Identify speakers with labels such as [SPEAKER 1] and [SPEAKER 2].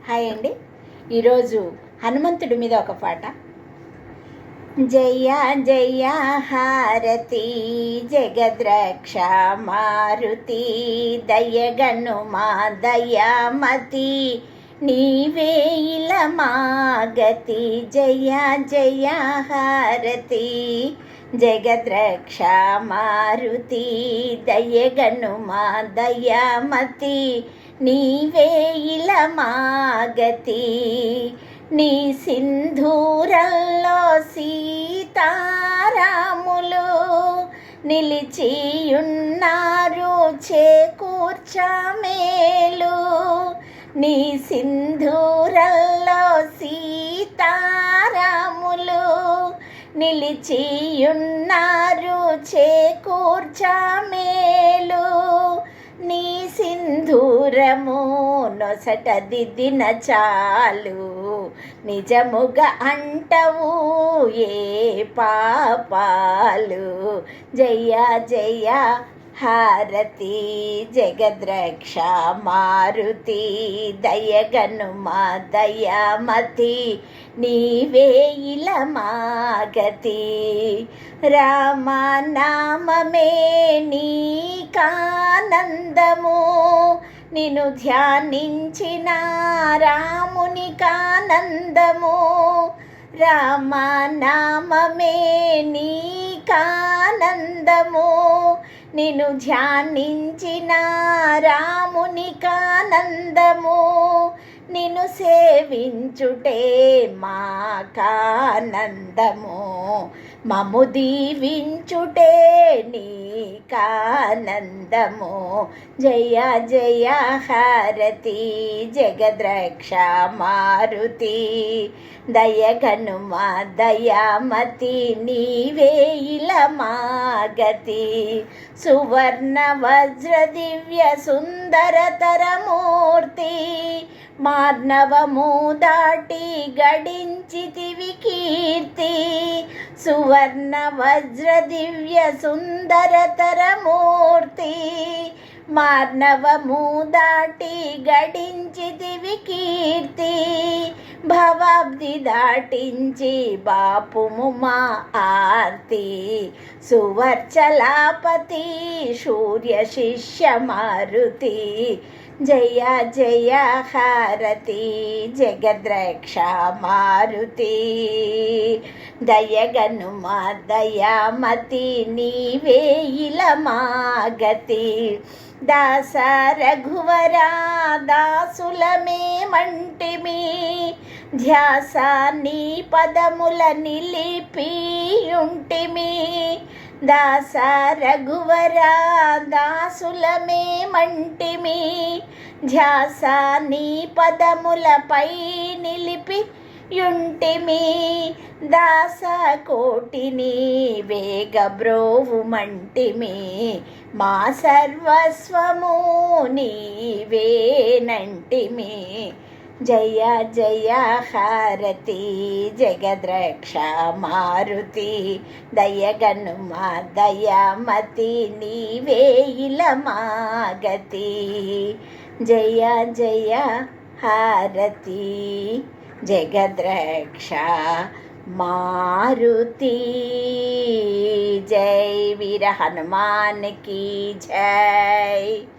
[SPEAKER 1] Hi అండి. ఈరోజు హనుమంతుడి మీద ఒక పాట. జయ జయ హారతి జగద్రక్ష మారుతి దయగను మా దయామతి నీవే ఇలమాగతి. జయ జయ హారతి జగద్రక్ష మారుతి దయగను మా దయామతి నీవే ఇలమాగతి. నీ సింధూరంలో సీతారాములు నిలిచియున్నారు చేకూర్చమేలు. నీ సింధూరంలో సీతారాములు నిలిచియున్నారు చేకూర్చమేలు. నీ సింధూరము నొసట దిద్దిన చాలు నిజముగా అంటవు ఏ పాపాలు. జయ జయ హారతి జగద్రక్ష మారుతి దయగను మా దయామతి నీవే ఇలమాగతి. రామనామమే నీకానందము నిన్ను ధ్యానించిన రామునికానందము. రామనామమే నీకానందము నిన్ను ధ్యానించిన రామునికానందము. నిన్ను సేవించుటే మాకానందము మము దీవించుటే నీకానందము. జయ జయ హారతి జగద్రక్ష మారుతి దయగను మా దయామతి నీవే ఇలమాగతి. సువర్ణ వజ్ర దివ్య సుందరతరమూర్తి మానవము దాటి గడించితివి కీర్తి. సువర్ణ వజ్ర దివ్య సుందరతరమూర్తి మానవము దాటి గడించితివి కీర్తి. భవాబ్ది దాటించి బాపుము మా ఆర్తి. సువర్చలాపతి సూర్య శిష్య మారుతి. జయ జయ హారతి జగద్రక్ష మారుతి దయగను మా దయామతి నీవే ఇలమాగతి. దాస రఘువరా దాసులమేమంటిమి ధ్యాస నీ పదముల నిలిపియుంటిమి. దాస రఘువరా దాసులమేమంటిమి ధ్యాస నీ పదములపై నిలిపి యుంటిమి. దాస కోటిని వేగబ్రోవుమంటిమి మా సర్వస్వము నీవేనంటిమి. జయ జయ హారతి జగద్రక్ష మారుతి దయగను మా దయామతి నీవే ఇలమాగతి. జయ జయ హారతి జగద్రక్ష మారుతి. జై వీర హనుమాన్ की जय.